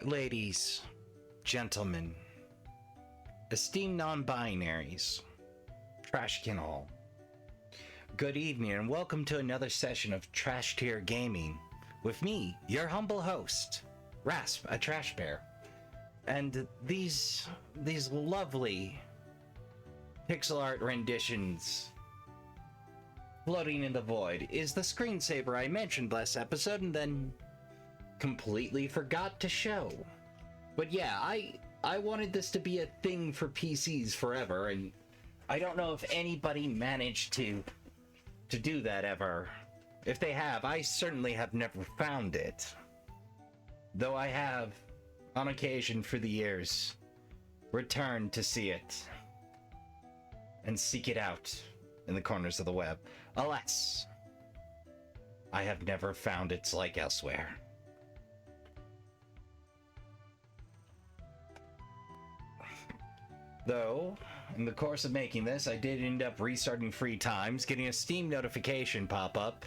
Ladies, gentlemen, esteemed non-binaries, trashkin all, good evening and welcome to another session of Trash Tier Gaming with me, your humble host, Rasp, a trash bear. And these lovely pixel art renditions floating in the void is the screensaver I mentioned last episode and then completely forgot to show. But yeah, I wanted this to be a thing for PCs forever, and I don't know if anybody managed to do that ever. If they have, I certainly have never found it. Though I have, on occasion for the years, returned to see it and seek it out in the corners of the web. Alas, I have never found its like elsewhere. Though, in the course of making this, I did end up restarting free times, getting a Steam notification pop up,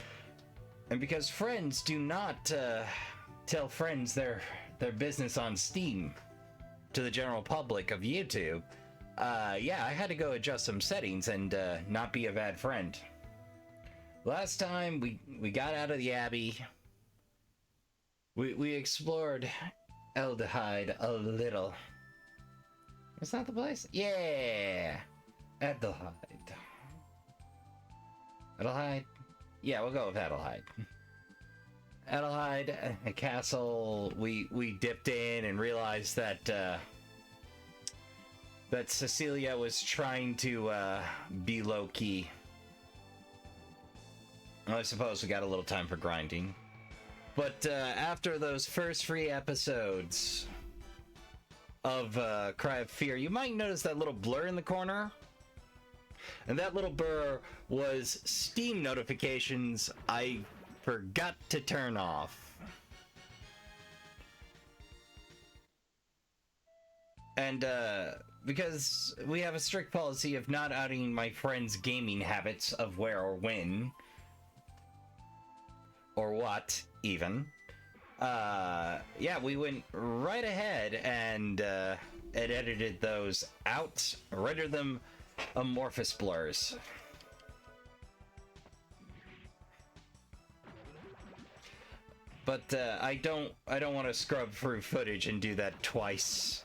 and because friends do not tell friends their business on Steam to the general public of YouTube, yeah, I had to go adjust some settings and not be a bad friend. Last time we got out of the Abbey, we explored Aldehyde a little. Is that the place? Yeah! Aldehyde. Aldehyde? Yeah, we'll go with Aldehyde. Aldehyde, a castle we dipped in and realized that that Cecilia was trying to be low-key. Well, I suppose we got a little time for grinding. But after those first 3 episodes of Cry of Fear, you might notice that little blur in the corner. And that little blur was Steam notifications I forgot to turn off. And because we have a strict policy of not outing my friends' gaming habits of where or when, or what, even. Yeah, we went right ahead and edited those out, rendered them amorphous blurs. But I don't want to scrub through footage and do that twice.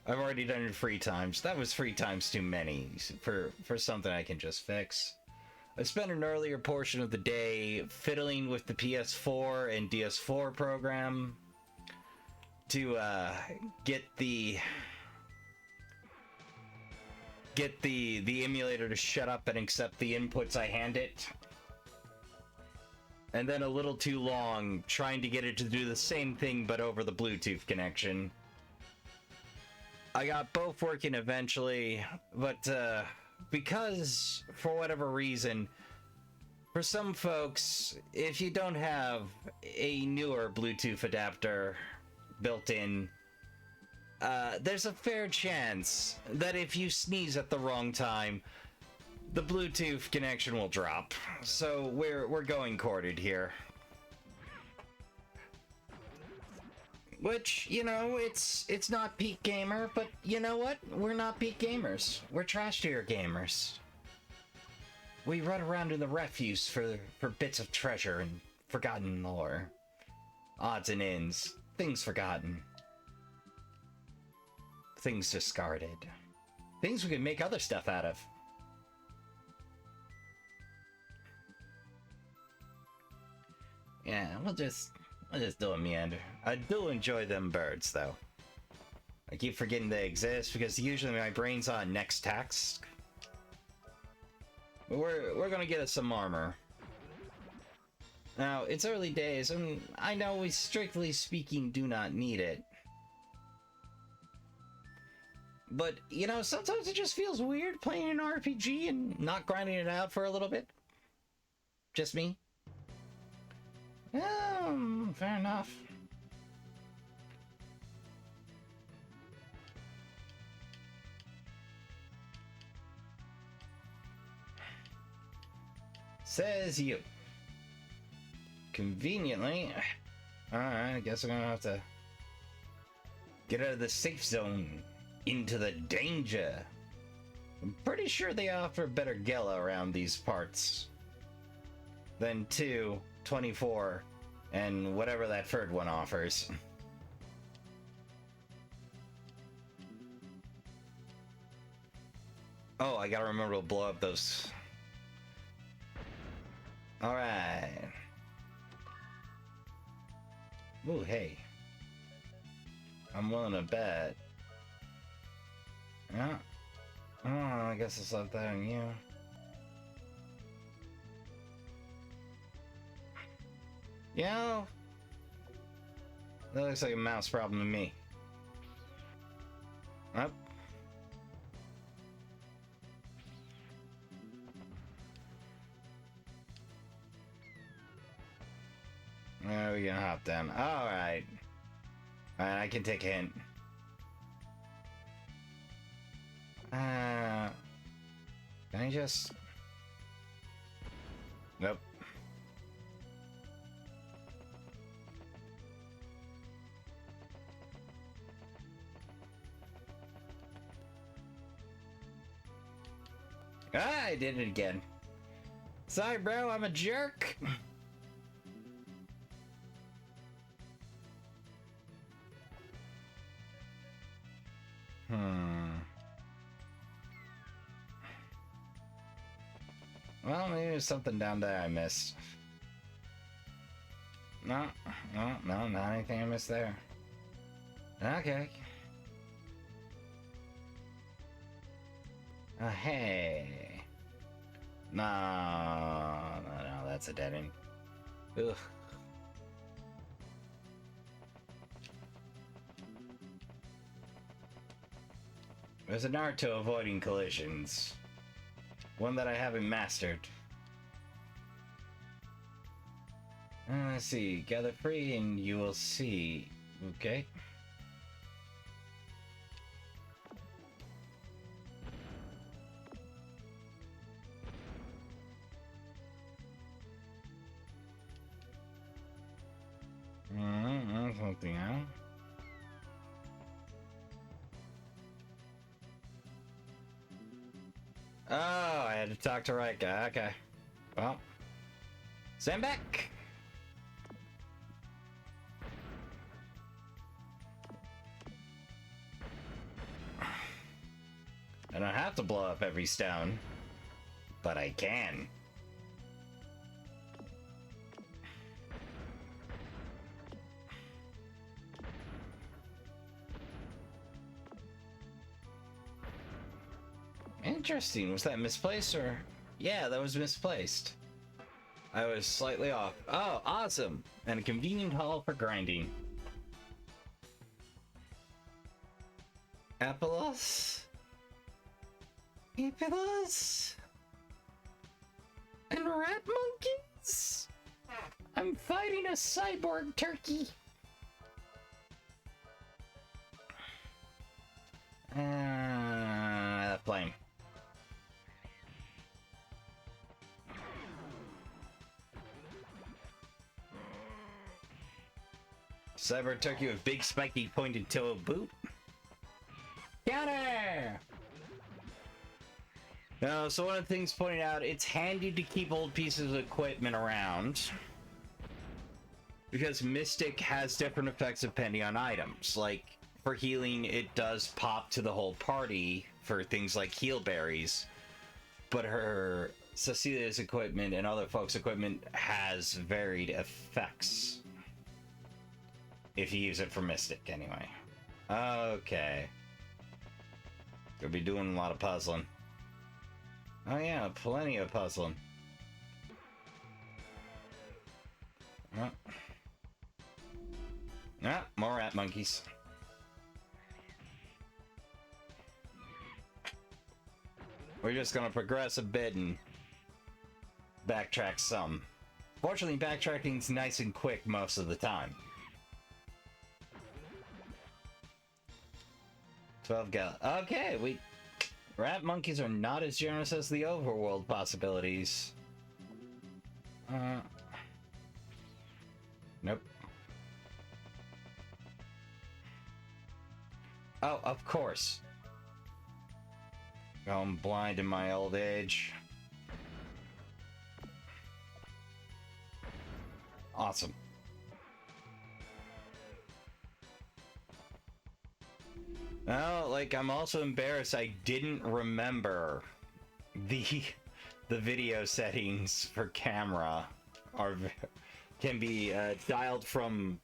I've already done it 3 times. That was 3 times too many for something I can just fix. I spent an earlier portion of the day fiddling with the PS4 and DS4 program to get the emulator to shut up and accept the inputs I hand it. And then a little too long trying to get it to do the same thing but over the Bluetooth connection. I got both working eventually, but because, for whatever reason, for some folks, if you don't have a newer Bluetooth adapter built in, there's a fair chance that if you sneeze at the wrong time, the Bluetooth connection will drop. So we're going corded here. Which, you know, it's not peak gamer, but you know what? We're not peak gamers. We're trash tier gamers. We run around in the refuse for bits of treasure and forgotten lore. Odds and ends. Things forgotten. Things discarded. Things we can make other stuff out of. Yeah, we'll just do a meander. I do enjoy them birds, though. I keep forgetting they exist because usually my brain's on next task. But we're gonna get us some armor. Now, it's early days, and I know we strictly speaking do not need it. But, you know, sometimes it just feels weird playing an RPG and not grinding it out for a little bit. Just me. Fair enough. Says you. Conveniently. Alright, I guess I'm gonna have to Get out of the safe zone. Into the danger. I'm pretty sure they offer better Gella around these parts than 2, 24, and whatever that third one offers. Oh, I gotta remember to blow up those. Alright. Ooh, hey. I'm willing to bet. Yeah. Oh, I guess it's up there on you. Yeah. That looks like a mouse problem to me. Up. There we go, hop down. Alright. Alright, I can take a hint. Can I just... Nope. Ah, I did it again. Sorry, bro, I'm a jerk. Well, maybe there's something down there I missed. No, not anything I missed there. Okay. Hey. No, that's a dead end. Ugh. There's an art to avoiding collisions. One that I haven't mastered. Let's see. Gather free and you will see. Okay. Something out. Oh, I had to talk to right guy. Okay. Well, stand back. I don't have to blow up every stone, but I can. Interesting. Was that misplaced or? Yeah, that was misplaced. I was slightly off. Oh, awesome. And a convenient hall for grinding. Apelos? Apelos? And rat monkeys? I'm fighting a cyborg turkey. Flame. Cyber turkey with big spiky pointed toe boot. Counter! Now, so one of the things pointed out, it's handy to keep old pieces of equipment around. Because Mystic has different effects depending on items. Like, for healing, it does pop to the whole party for things like heal berries. But her Cecilia's equipment and other folks' equipment has varied effects. If you use it for Mystic, anyway. Okay. You'll be doing a lot of puzzling. Oh yeah, plenty of puzzling. More rat monkeys. We're just gonna progress a bit and backtrack some. Fortunately, backtracking's nice and quick most of the time. 12 Gella. Okay, rat monkeys are not as generous as the overworld possibilities. Nope. Oh, of course. I'm blind in my old age. Awesome. Oh, like, I'm also embarrassed I didn't remember the video settings for camera can be dialed from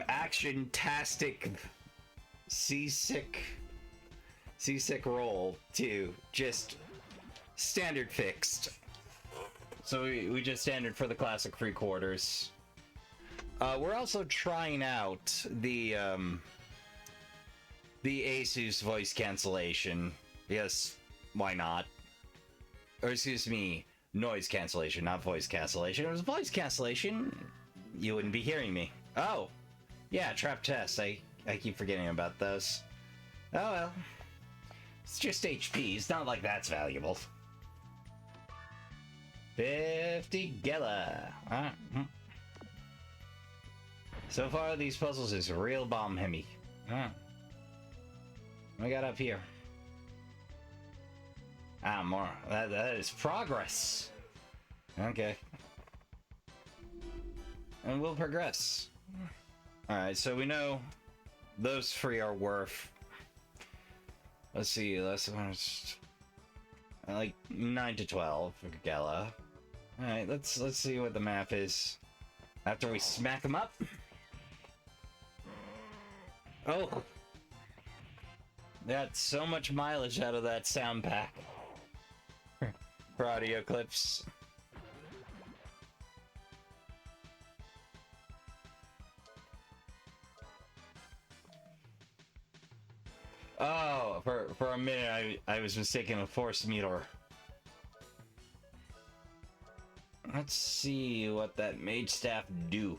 action-tastic seasick roll to just standard fixed. So we just standard for the classic 3/4. We're also trying out the Asus voice cancellation. Yes, why not? Or excuse me, noise cancellation, not voice cancellation. If it was voice cancellation, you wouldn't be hearing me. Oh, yeah, trap test. I keep forgetting about those. Oh well. It's just HP. It's not like that's valuable. 50 Gella. So far, these puzzles is real bomb hemi. What we got up here? Ah, more. That is progress. Okay. And we'll progress. Alright, so we know those three are worth... Let's see, last one is... like 9 to 12 for Gella. Alright, let's see what the map is after we smack them up. Oh! Got so much mileage out of that sound pack. For audio clips. Oh, for a minute I was mistaken with Force Meteor. Let's see what that mage staff do.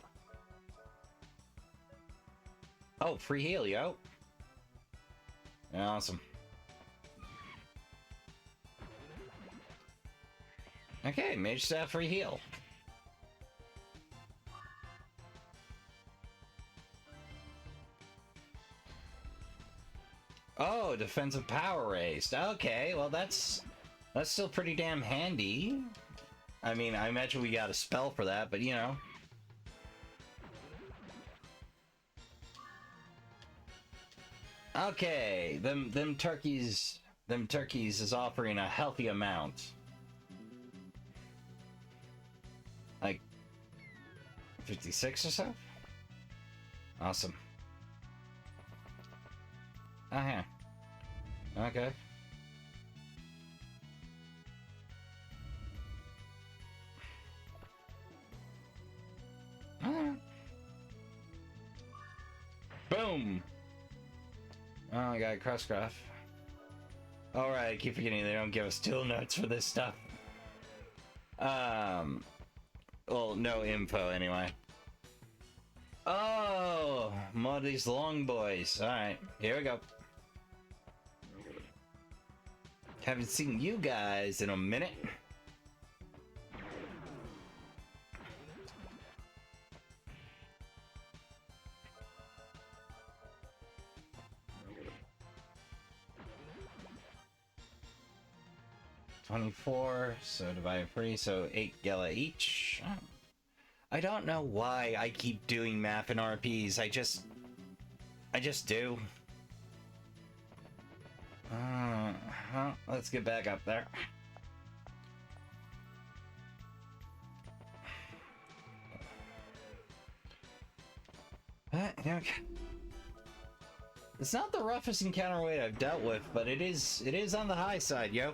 Oh, free heal, yo. Awesome. Okay, mage staff free heal. Oh, defensive power raised. Okay, well that's still pretty damn handy. I mean, I imagine we got a spell for that, but you know. Okay, them turkeys is offering a healthy amount. Like 56 or so? Awesome. Oh yeah. Okay. Boom! Oh, I got a crosscraft. Alright, I keep forgetting they don't give us tool notes for this stuff. Well, no info anyway. Oh, more of these long boys. Alright, here we go. Haven't seen you guys in a minute. $24, so divide 3, so 8 Gella each. Oh. I don't know why I keep doing math and RPs. I just do. Let's get back up there. Okay. It's not the roughest encounter weight I've dealt with, but it is on the high side, yo.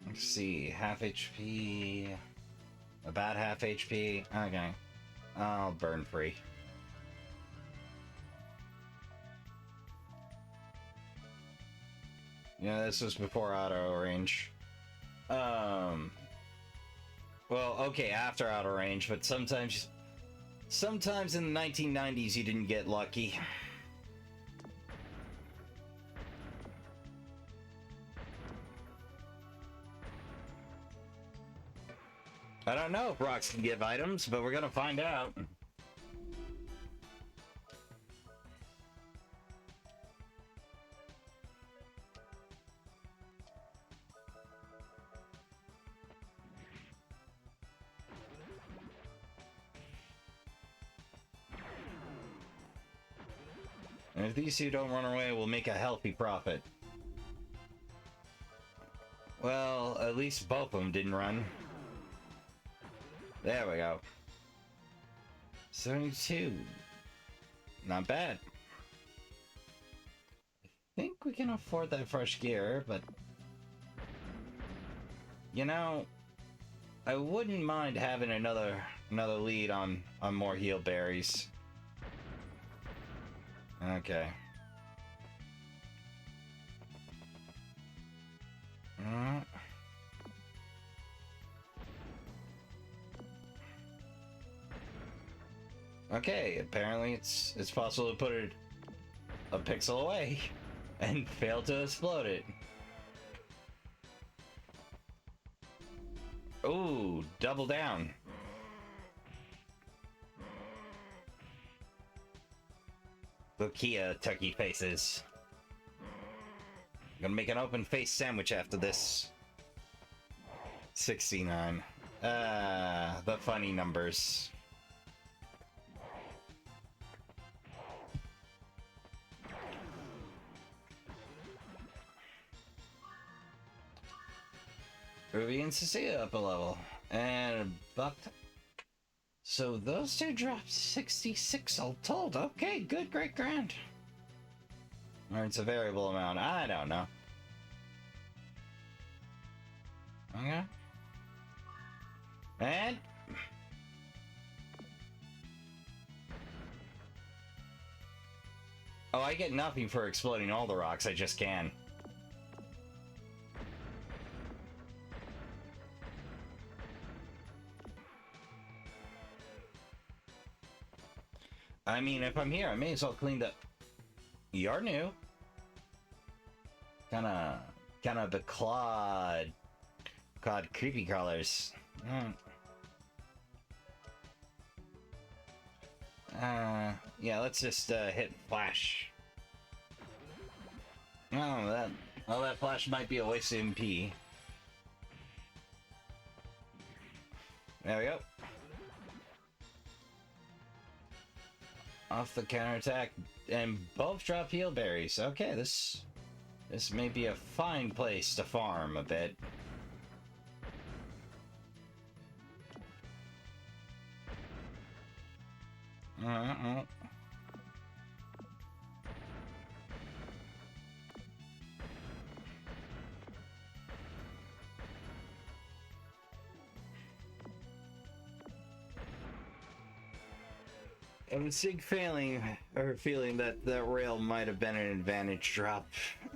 Let's see, half HP, about half HP. Okay, I'll burn free. Yeah, this was before auto range. Well, okay, after out of range, but sometimes in the 1990s you didn't get lucky. I don't know if rocks can give items, but we're gonna find out. And if these two don't run away, we'll make a healthy profit. Well, at least both of them didn't run. There we go. 72. Not bad. I think we can afford that fresh gear, but... You know, I wouldn't mind having another lead on more heal berries. Okay. Okay, apparently it's possible to put it a pixel away and fail to explode it. Ooh, double down. Lucia turkey faces. I'm gonna make an open face sandwich after this. 69. The funny numbers. Ruby and Cecilia up a level. And Buck. So those two dropped 66 all told. Okay, good, great, grand. Or it's a variable amount. I don't know. Okay. And... oh, I get nothing for exploding all the rocks. I just can. I mean, if I'm here, I may as well clean the... You're new. Kinda the clawed creepy crawlers. Yeah, let's just hit flash. Oh, that flash might be a waste of MP. There we go. Off the counterattack, and both drop heal berries. Okay, this may be a fine place to farm a bit. I'm sick feeling that that rail might have been an advantage drop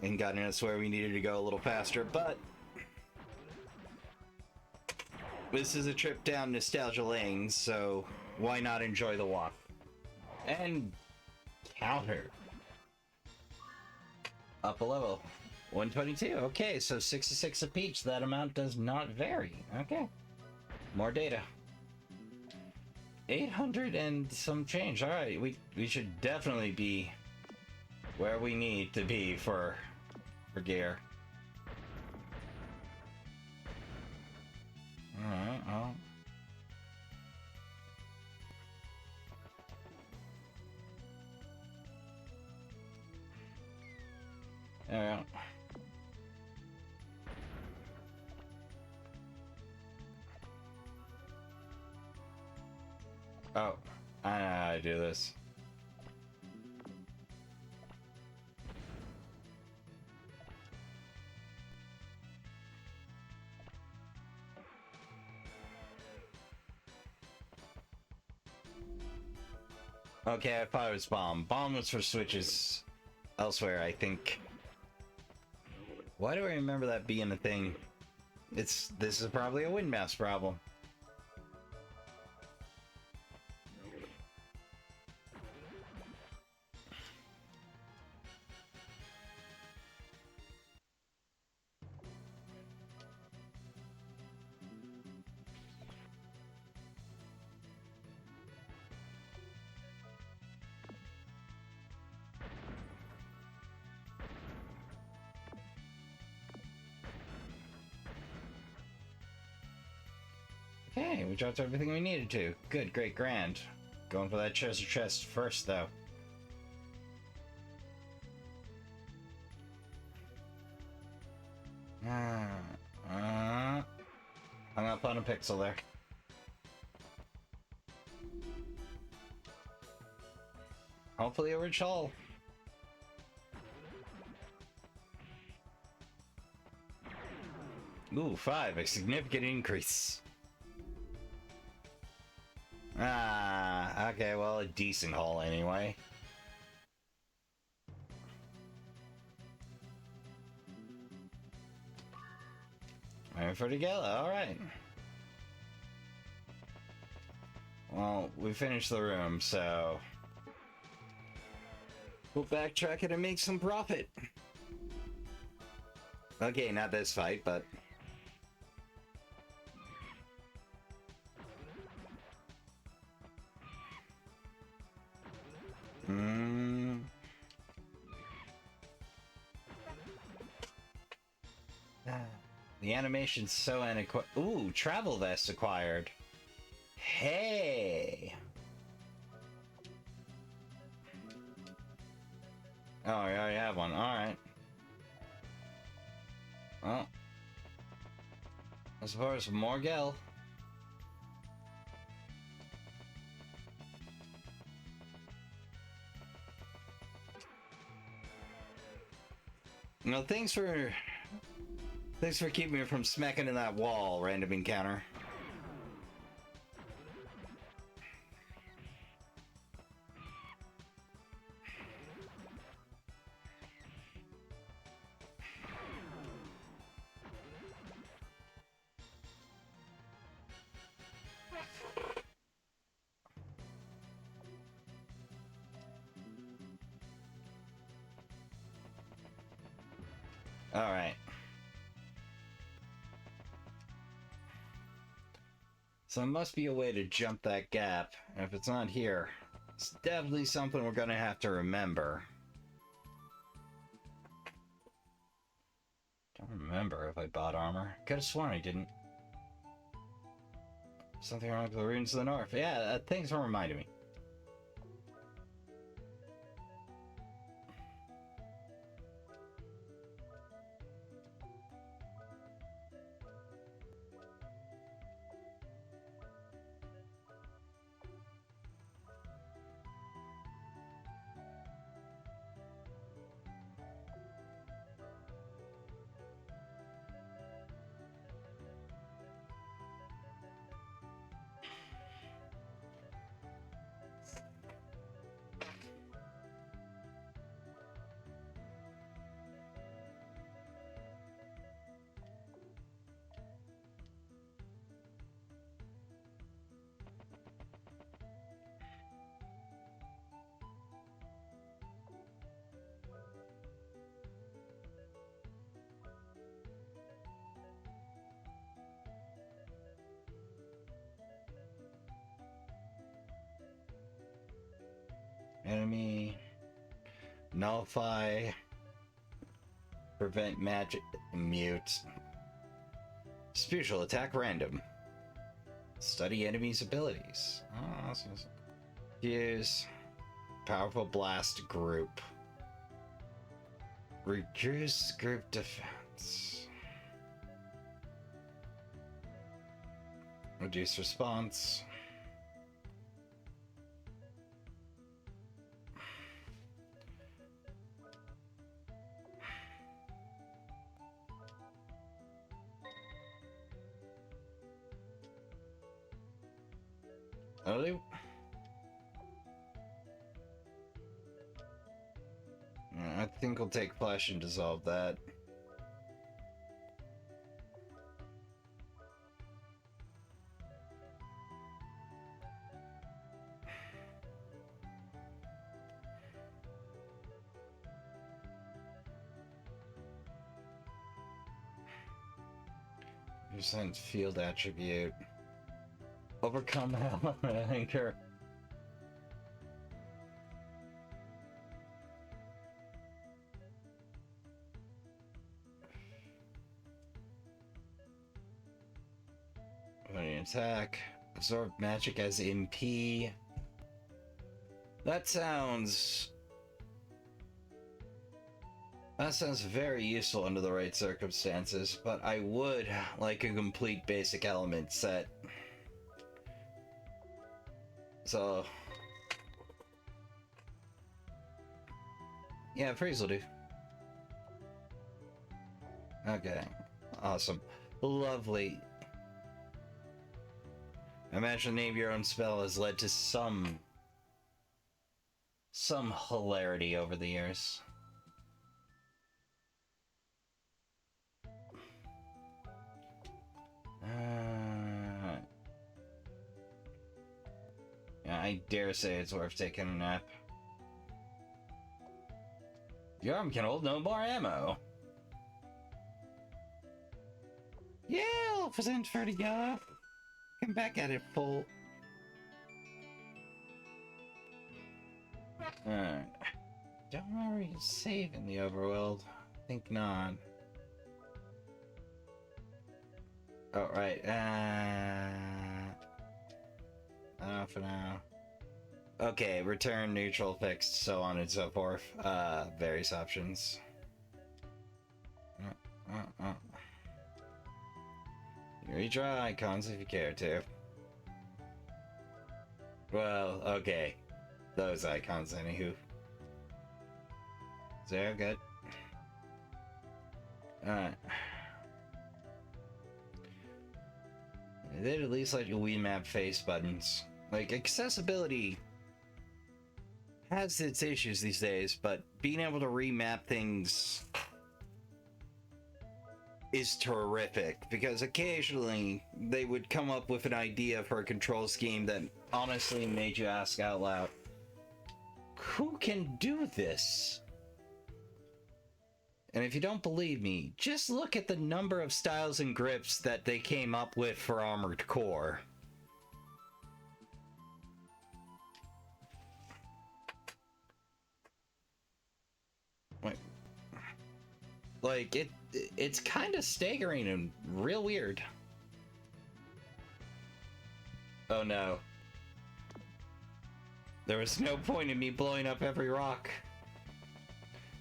and gotten us where we needed to go a little faster, but this is a trip down nostalgia lane, so why not enjoy the walk? And counter. Up a level. 122. Okay, so 66 a peach. That amount does not vary. Okay. More data. 800 and some change. All right, we should definitely be where we need to be for gear. All right. Oh. There we go. Oh, I know how to do this. Okay, I thought it was bomb. Bomb was for switches elsewhere, I think. Why do I remember that being a thing? This is probably a windmass problem. Okay, we dropped everything we needed to. Good, great, grand. Going for that treasure chest first, though. Hung up on a pixel there. Hopefully a rich haul. Ooh, 5, a significant increase. Okay, well, a decent haul anyway. Waiting for the Gella, alright. Well, we finished the room, so we'll backtrack it and make some profit. Okay, not this fight, but... The animation's so antiquated. Ooh, travel vest acquired. Hey! Oh, I already have one. Alright. Well. I suppose more Gel. No, thanks for keeping me from smacking in that wall, random encounter. Alright. So there must be a way to jump that gap, and if it's not here, it's definitely something we're gonna have to remember. Don't remember if I bought armor. Could have sworn I didn't. Something wrong with the runes to the north. Yeah, thanks for reminding me. Enemy. Nullify. Prevent magic. Mute. Spiritual attack random. Study enemies' abilities. Oh, that's awesome. Use. Powerful blast group. Reduce group defense. Reduce response. Oh, I think we'll take flesh and dissolve that. Percent field attribute. Overcome anchor. Attack. Absorb magic as MP. That sounds very useful under the right circumstances, but I would like a complete basic element set. So, yeah, freeze will do. Okay, awesome, lovely. I imagine name your own spell has led to some hilarity over the years. Yeah, I dare say it's worth taking a nap. Your arm can hold no more ammo. Yeah, I'll present for the Gella. Come back at it full. Alright. Don't remember you save in the overworld. Think not. Oh, right. For now. Okay, return, neutral, fixed, so on and so forth. Various options. Redraw icons if you care to. Well, okay. Those icons, anywho. So good. Alright. They'd at least let you remap face buttons. Like, accessibility has its issues these days, but being able to remap things is terrific, because occasionally they would come up with an idea for a control scheme that honestly made you ask out loud, who can do this? And if you don't believe me, just look at the number of styles and grips that they came up with for Armored Core. Wait. Like, it's kind of staggering and real weird. Oh no. There was no point in me blowing up every rock.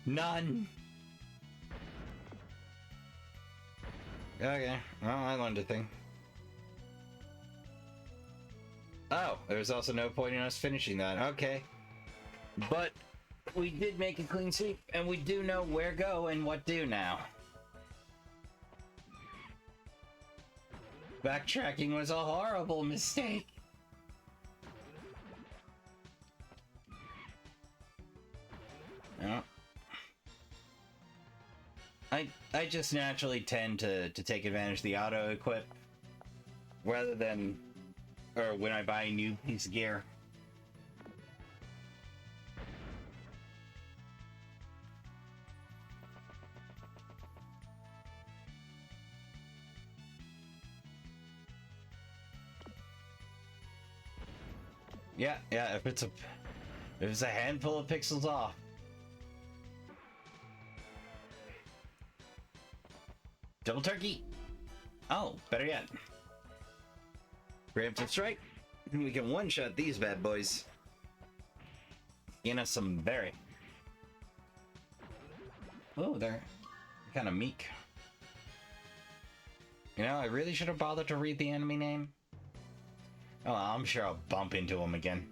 None. Okay, well, I learned a thing. Oh, there's also no point in us finishing that. Okay. But we did make a clean sweep, and we do know where go and what do now. Backtracking was a horrible mistake. Yeah. I just naturally tend to take advantage of the auto equip rather than, or when I buy a new piece of gear. Yeah, if it's a handful of pixels off. Double turkey! Oh, better yet. Preemptive strike. We can one-shot these bad boys. You know, some berry. Oh, they're kind of meek. You know, I really should have bothered to read the enemy name. Oh, I'm sure I'll bump into him again.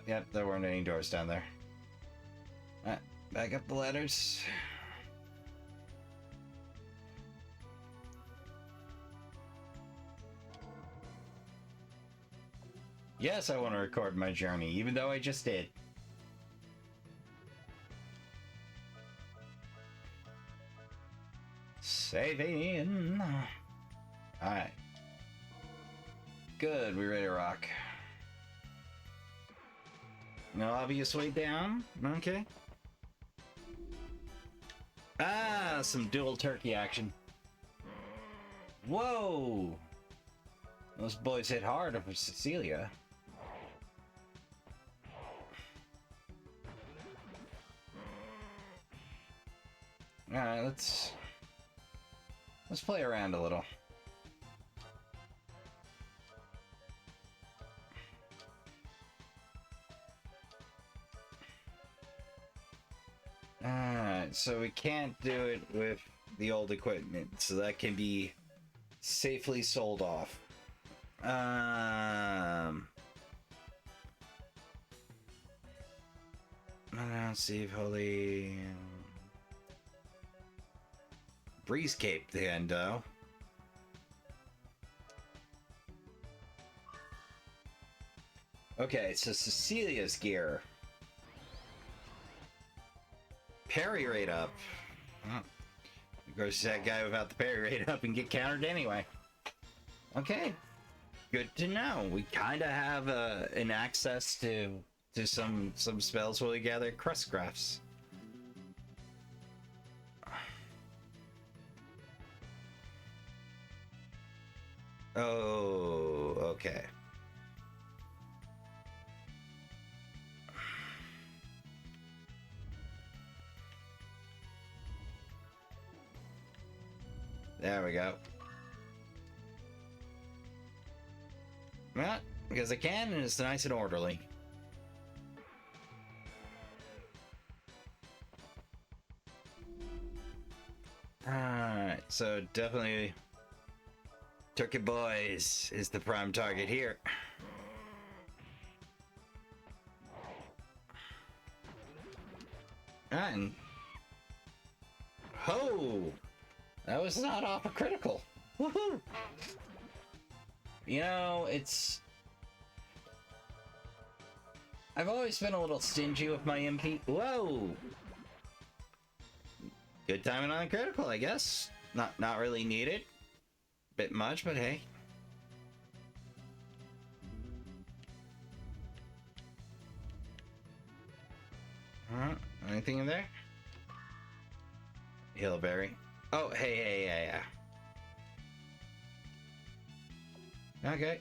Yep, there weren't any doors down there. Alright, back up the ladders. Yes, I want to record my journey, even though I just did. Saving. Alright. Good, we ready to rock. No obvious way down? Okay. Ah, some dual turkey action. Whoa! Those boys hit hard for Cecilia. Alright, let's play around a little. Alright, so we can't do it with the old equipment, so that can be safely sold off. I don't see if Holy Breeze Cape the end though. Okay, so Cecilia's gear. Parry rate up. Oh. Goes that guy without the parry rate up and get countered anyway. Okay, good to know. We kind of have an access to some spells while we gather crust graphs. Oh, okay. There we go. Well, because I can, and it's nice and orderly. Alright, so definitely Turkey Boys is the prime target here. And ho! That was not off a critical. Woohoo! You know, I've always been a little stingy with my MP. Whoa! Good timing on a critical, I guess. Not really needed. Bit much, but hey. Anything in there? Hillberry. Oh, hey, yeah. Okay.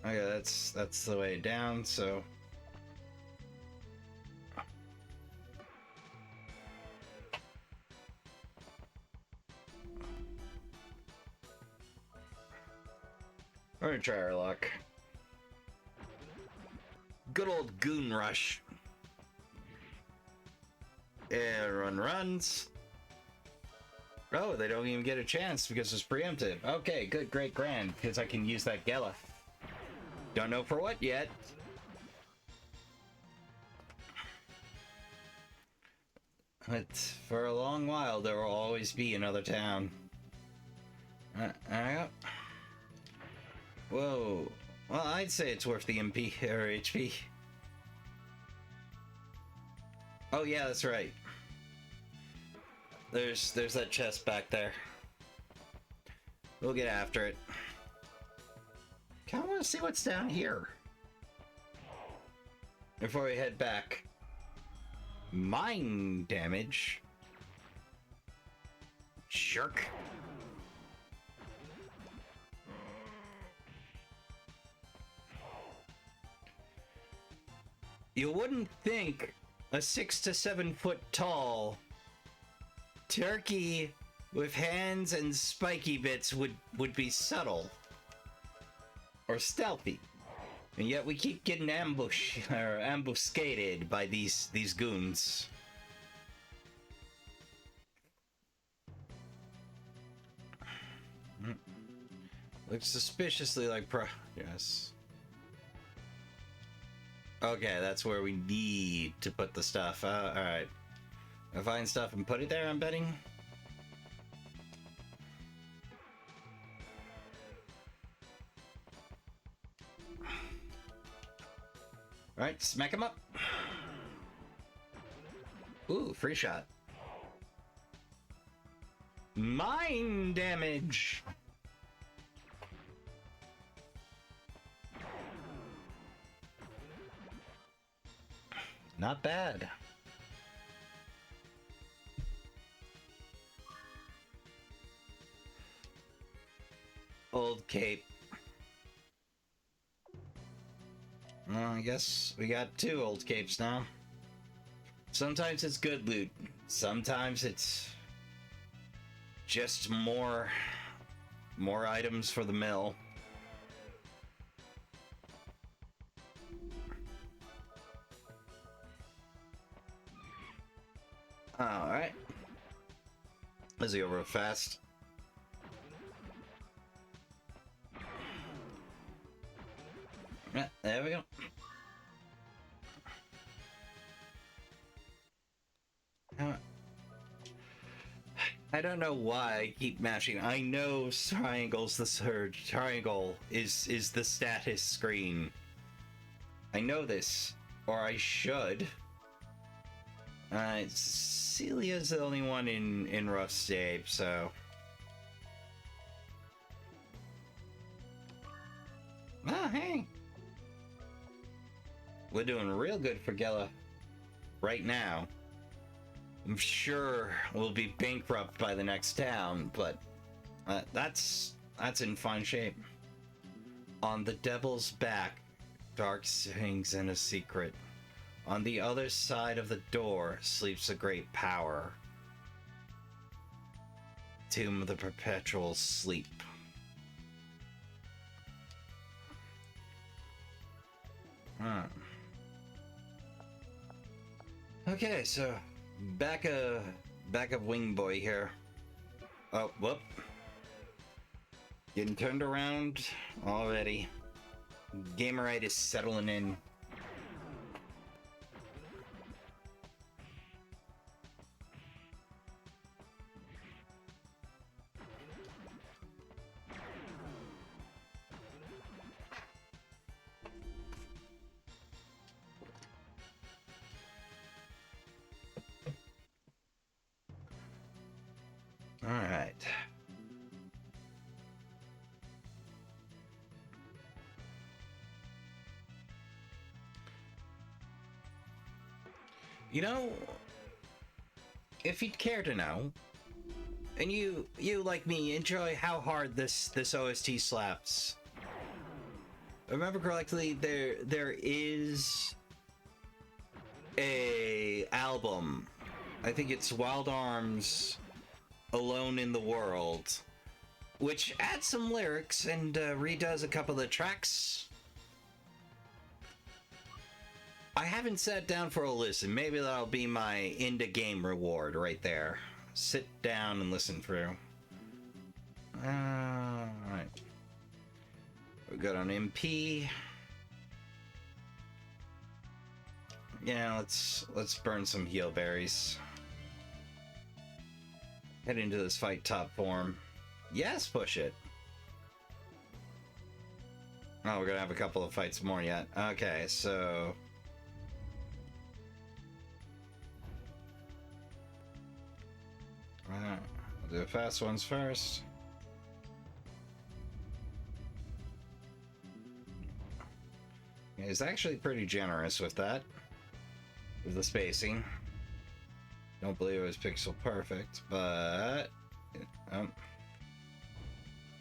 Okay, that's the way down, so... We're gonna try our luck. Good old Goon rush. And runs. Oh, they don't even get a chance because it's preemptive. Okay, good, great, grand, because I can use that Gella. Don't know for what yet. But for a long while, there will always be another town. Whoa. Well, I'd say it's worth the MP or HP. Oh yeah, that's right. There's that chest back there. We'll get after it. Kinda wanna see what's down here before we head back. Mine damage. Jerk. You wouldn't think a 6 to 7 foot tall turkey with hands and spiky bits would be subtle or stealthy, and yet we keep getting ambuscaded by these goons. Looks suspiciously like yes. Okay, that's where we need to put the stuff. Alright. I'll find stuff and put it there, I'm betting. Alright, smack him up. Ooh, free shot. Mine damage! Not bad. Old Cape. Well, I guess we got 2 Old Capes now. Sometimes it's good loot. Sometimes it's just more items for the mill. Alright. Let's go real fast. Yeah, there we go. I don't know why I keep mashing. I know triangle's the surge. Triangle is the status screen. I know this, or I should. Cecilia's the only one in rough shape, so. Oh, hey. We're doing real good for Gella right now. I'm sure we'll be bankrupt by the next town, but that's in fine shape. On the devil's back, dark things and a secret. On the other side of the door sleeps a great power. Tomb of the perpetual sleep. Okay, so back of Wing Boy here. Oh, whoop. Getting turned around already. Gamerite is settling in. All right. You know, if you'd care to know, and you like me enjoy how hard this OST slaps. If I remember correctly, there is a album. I think it's Wild Arms Alone in the World, which adds some lyrics and redoes a couple of the tracks. I haven't sat down for a listen. Maybe that'll be my indie game reward right there. Sit down and listen through. Alright. We're good on MP. Yeah, let's burn some heal berries. Head into this fight top form. Yes, push it. Oh, we're gonna have a couple of fights more yet. Okay, so we'll do the fast ones first. He's actually pretty generous with that. With the spacing. Don't believe it was pixel perfect, but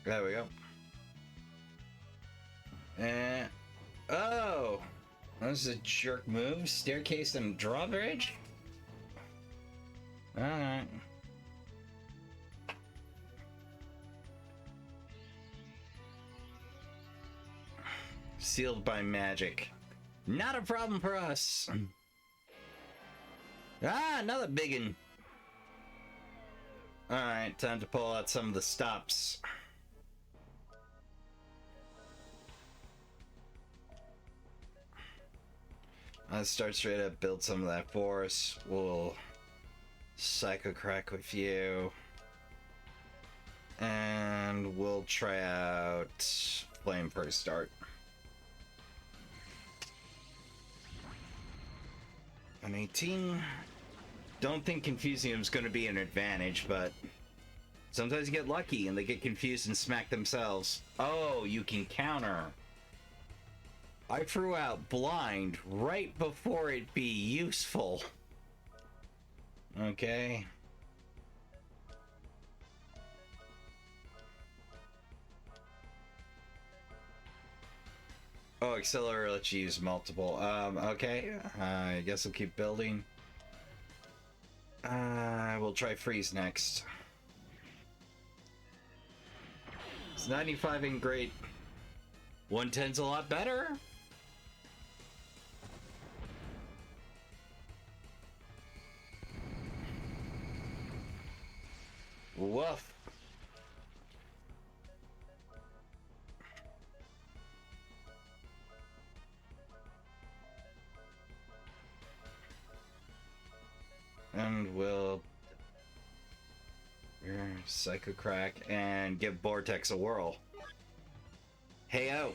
there we go. And oh, this is a jerk move. Staircase and drawbridge. All right. Sealed by magic. Not a problem for us. Ah, another biggin. Alright, time to pull out some of the stops. Let's start straight up, build some of that force. We'll Psycho Crack with you. And we'll try out Flame for a start. An 18. Don't think confusing them is going to be an advantage, but sometimes you get lucky and they get confused and smack themselves. Oh, you can counter. I threw out blind right before it'd be useful. Okay. Oh, accelerator lets you use multiple. Okay. I guess I'll keep building. We'll try freeze next. It's 95 ain't great. 110's a lot better. Woof. And we'll Psycho Crack and give Vortex a whirl. Hey out.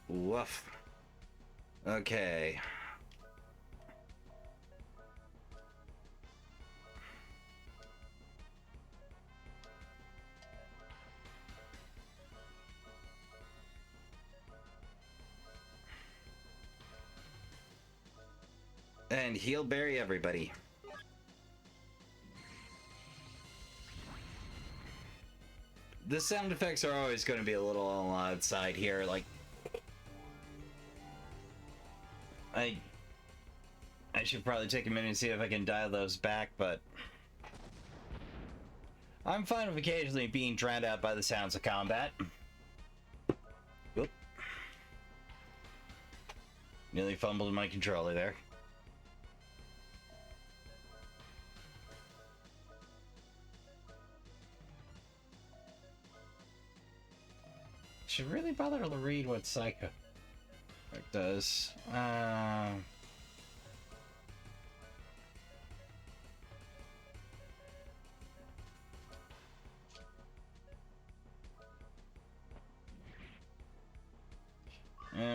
Woof. Okay. And he'll bury everybody. The sound effects are always going to be a little on the loud side here. Like, I should probably take a minute and see if I can dial those back, but I'm fine with occasionally being drowned out by the sounds of combat. Whoop. Nearly fumbled my controller there. Should really bother to read what Psycho does. And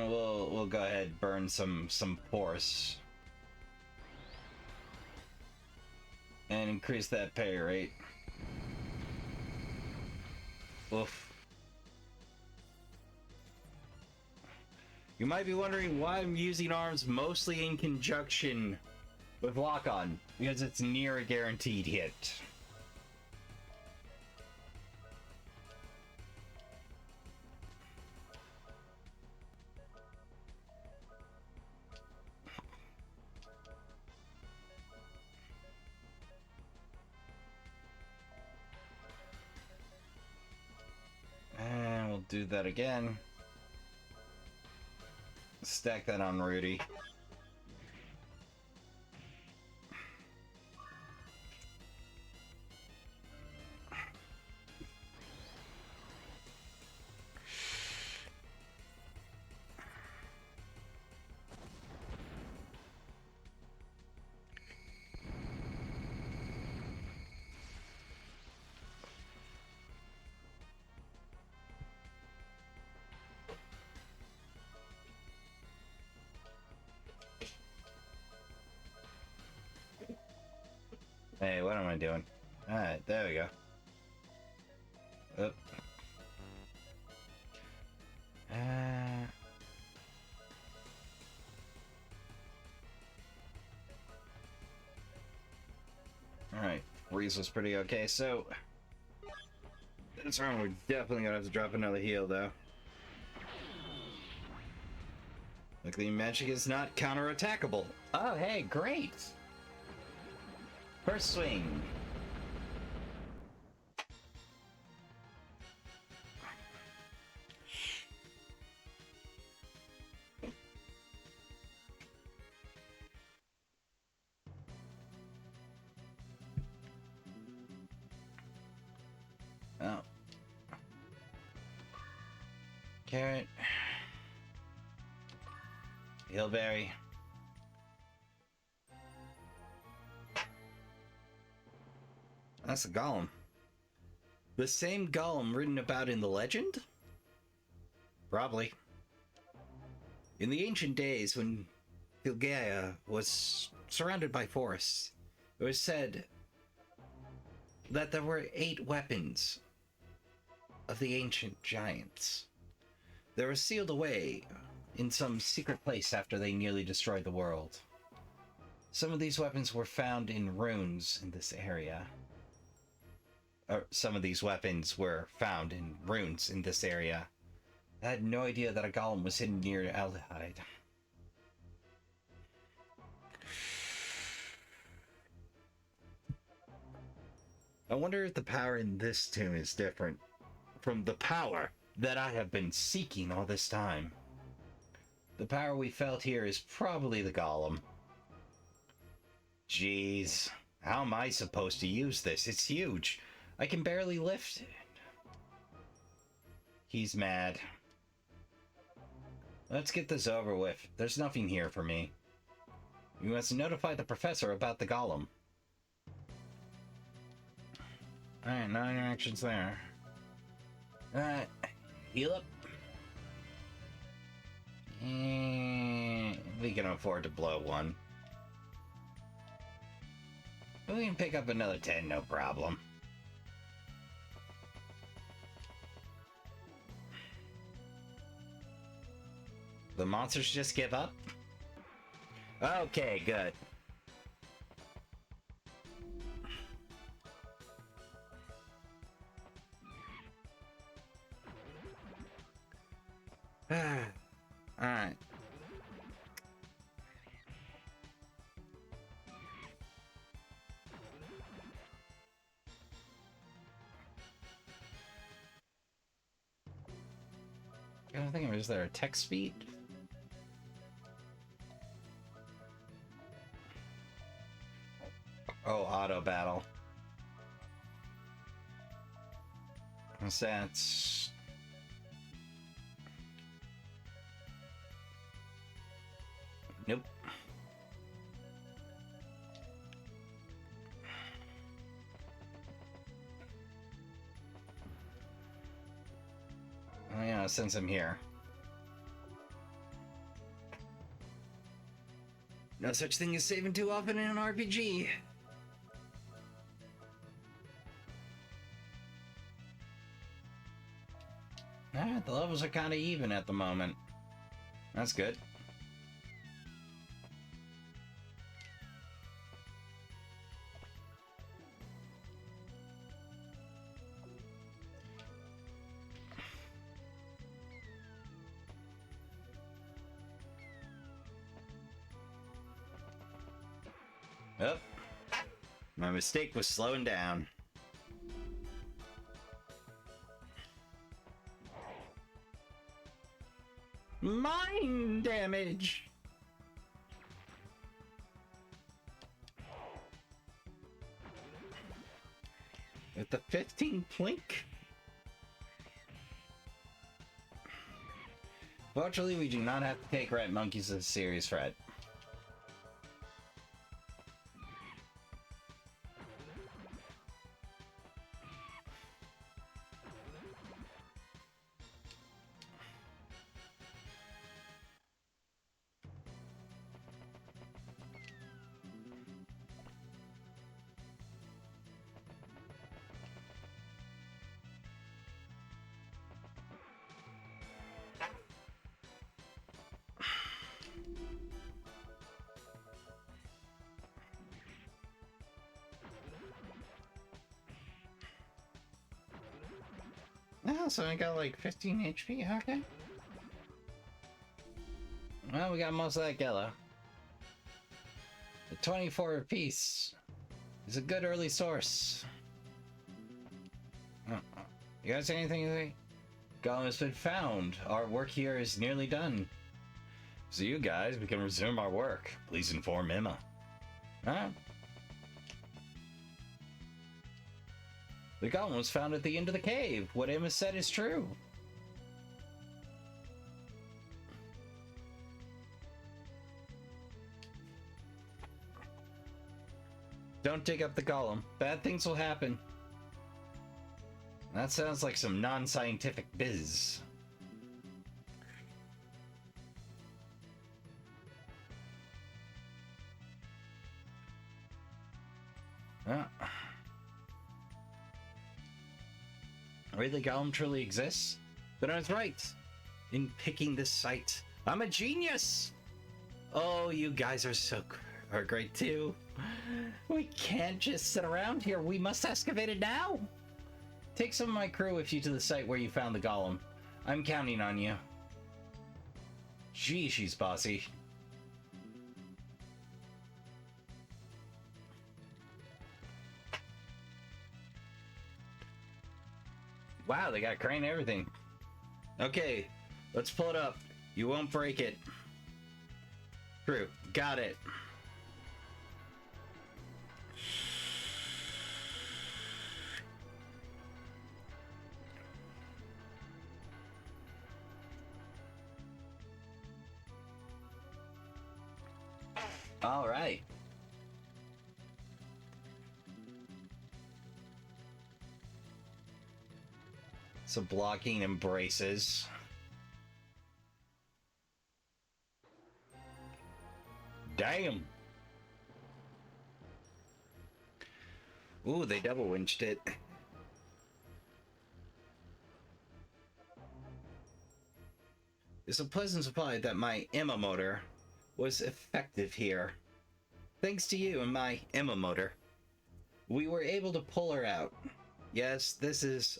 we'll go ahead and burn some force and increase that pay rate. Oof. You might be wondering why I'm using arms mostly in conjunction with lock-on, because it's near a guaranteed hit. And we'll do that again. Stack that on Rudy. Hey, what am I doing? Alright, there we go. Oop. Alright, freeze was pretty okay, so this round we're definitely gonna have to drop another heal though. Luckily magic is not counter-attackable. Oh hey, great! First swing. Oh. Carrot. Hillberry. That's a golem. The same golem written about in the legend? Probably. In the ancient days, when Gella was surrounded by forests. It was said that there were 8 weapons of the ancient giants. They were sealed away in some secret place after they nearly destroyed the world. Some of these weapons were found in ruins in this area. Some of these weapons were found in ruins in this area. I had no idea that a golem was hidden near Aldehyde. I wonder if the power in this tomb is different from the power that I have been seeking all this time. The power we felt here is probably the golem. Jeez, how am I supposed to use this? It's huge. I can barely lift it. He's mad. Let's get this over with. There's nothing here for me. You must notify the professor about the golem. Alright, no interactions there. Heal up. And we can afford to blow one. We can pick up another 10, no problem. The monsters just give up? Okay, good. Alright. I don't think, is there a text speed? Oh, auto battle. That's... Nope. Oh yeah, since I'm here. No such thing as saving too often in an RPG. Alright, the levels are kind of even at the moment. That's good. Oh, my mistake was slowing down. Mind damage! With the 15 plink? Fortunately, we do not have to take red monkeys as a serious threat. Oh, so I got like 15 HP, okay. Well, we got most of that Gella. The 24 apiece is a good early source. You guys say anything to say? Golem has been found. Our work here is nearly done. So you guys, we can resume our work. Please inform Emma. Alright. The golem was found at the end of the cave. What Emma said is true. Don't dig up the golem. Bad things will happen. That sounds like some non-scientific biz. Uh, really, Gollum truly exists? Then I was right in picking this site. I'm a genius! Oh, you guys are great too. We can't just sit around here. We must excavate it now. Take some of my crew with you to the site where you found the golem. I'm counting on you. Gee, she's bossy. Wow, they got a crane and everything. Okay, let's pull it up. You won't break it. True, got it. All right. So blocking embraces. Damn. Ooh, they double winched it. It's a pleasant surprise that my Emma motor was effective here. Thanks to you and my Emma motor, we were able to pull her out. Yes, this is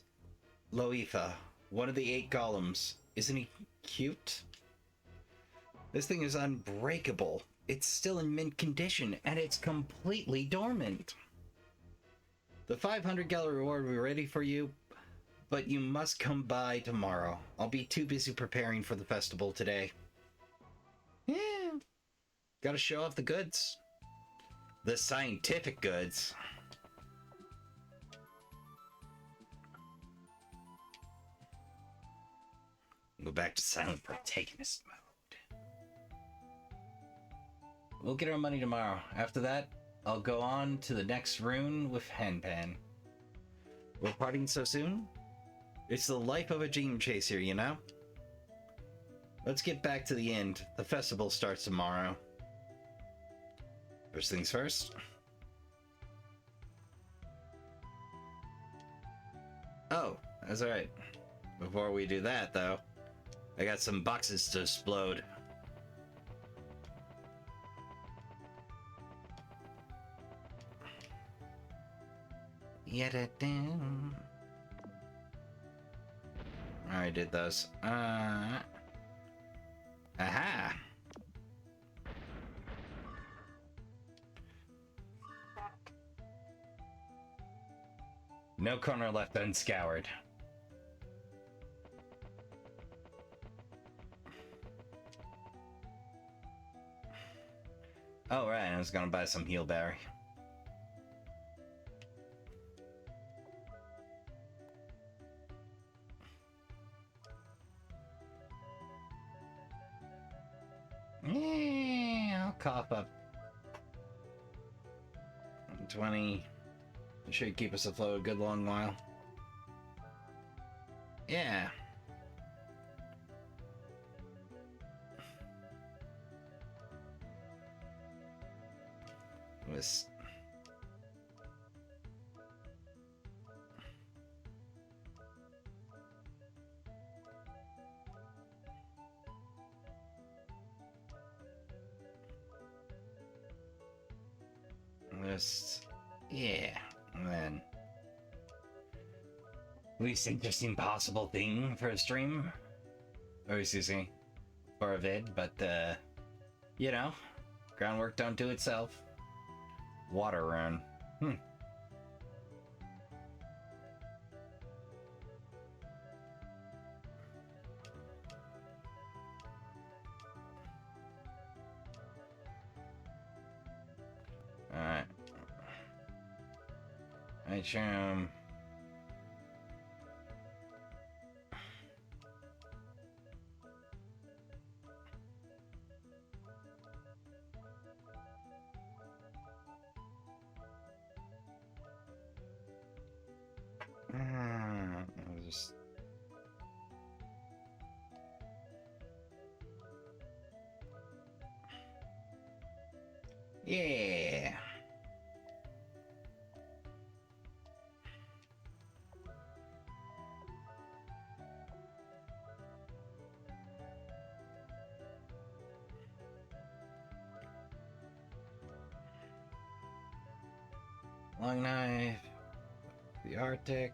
Loetha, one of the 8 golems. Isn't he cute? This thing is unbreakable. It's still in mint condition, and it's completely dormant. The 500 Gella reward will be ready for you, but you must come by tomorrow. I'll be too busy preparing for the festival today. Yeah. Gotta show off the goods. The scientific goods. Go back to silent protagonist mode. We'll get our money tomorrow. After that, I'll go on to the next rune with Henpan. We're parting so soon? It's the life of a dream chaser, you know? Let's get back to the end. The festival starts tomorrow. First things first. Oh, that's alright. Before we do that, though, I got some boxes to explode. I did those. Aha! No corner left unscoured. Oh, right, I was gonna buy some heal berry. Yeah, I'll cough up 20. It should keep us afloat a good long while. Yeah. Was this, yeah, and then least interesting possible thing for a stream, or excuse me, for a vid, but you know, groundwork don't do itself. Water run. Alright. HM. I'll just... Yeah. Long knife. The Arctic.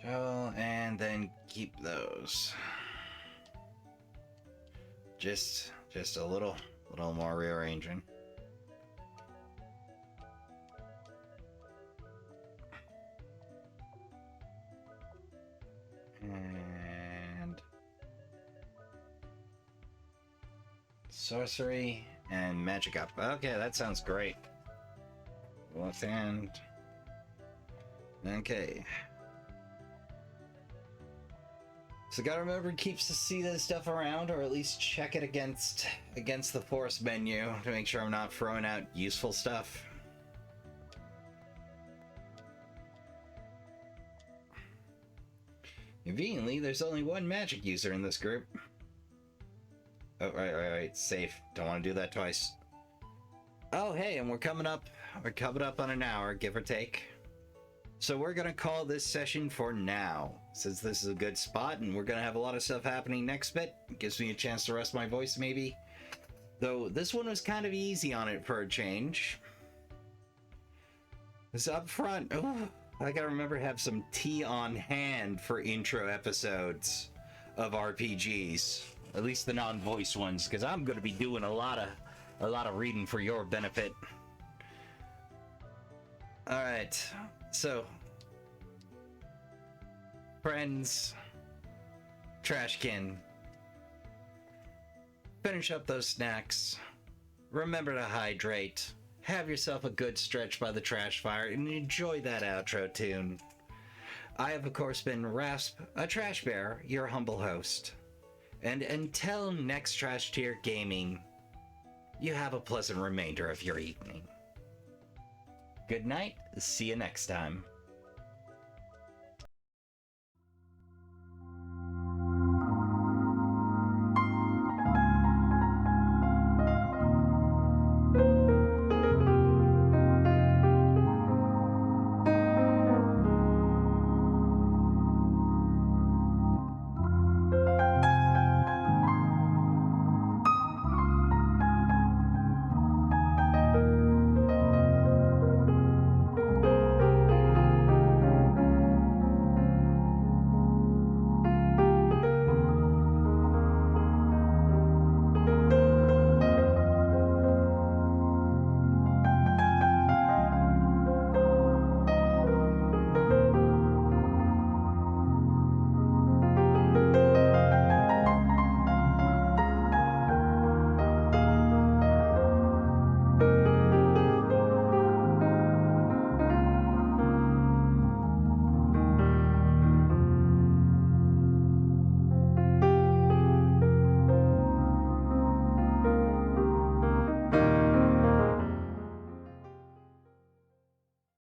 Shovel, and then keep those. Just a little more rearranging. And sorcery and magic up. Okay, that sounds great. Left hand. Okay. So gotta remember to keep Cecilia's stuff around, or at least check it against the force menu to make sure I'm not throwing out useful stuff. Conveniently, there's only one magic user in this group. Oh, right. Safe. Don't want to do that twice. Oh, hey, and we're coming up on an hour, give or take. So we're gonna call this session for now, since this is a good spot, and we're gonna have a lot of stuff happening next bit. It gives me a chance to rest my voice, maybe. Though this one was kind of easy on it for a change. It's up front. Oh, I gotta remember to have some tea on hand for intro episodes of RPGs, at least the non-voice ones, because I'm gonna be doing a lot of reading for your benefit. All right. So, friends, Trashkin, finish up those snacks. Remember to hydrate. Have yourself a good stretch by the trash fire and enjoy that outro tune. I have, of course, been Rasp, a trash bear, your humble host. And until next Trash Tier Gaming, you have a pleasant remainder of your evening. Good night. See you next time.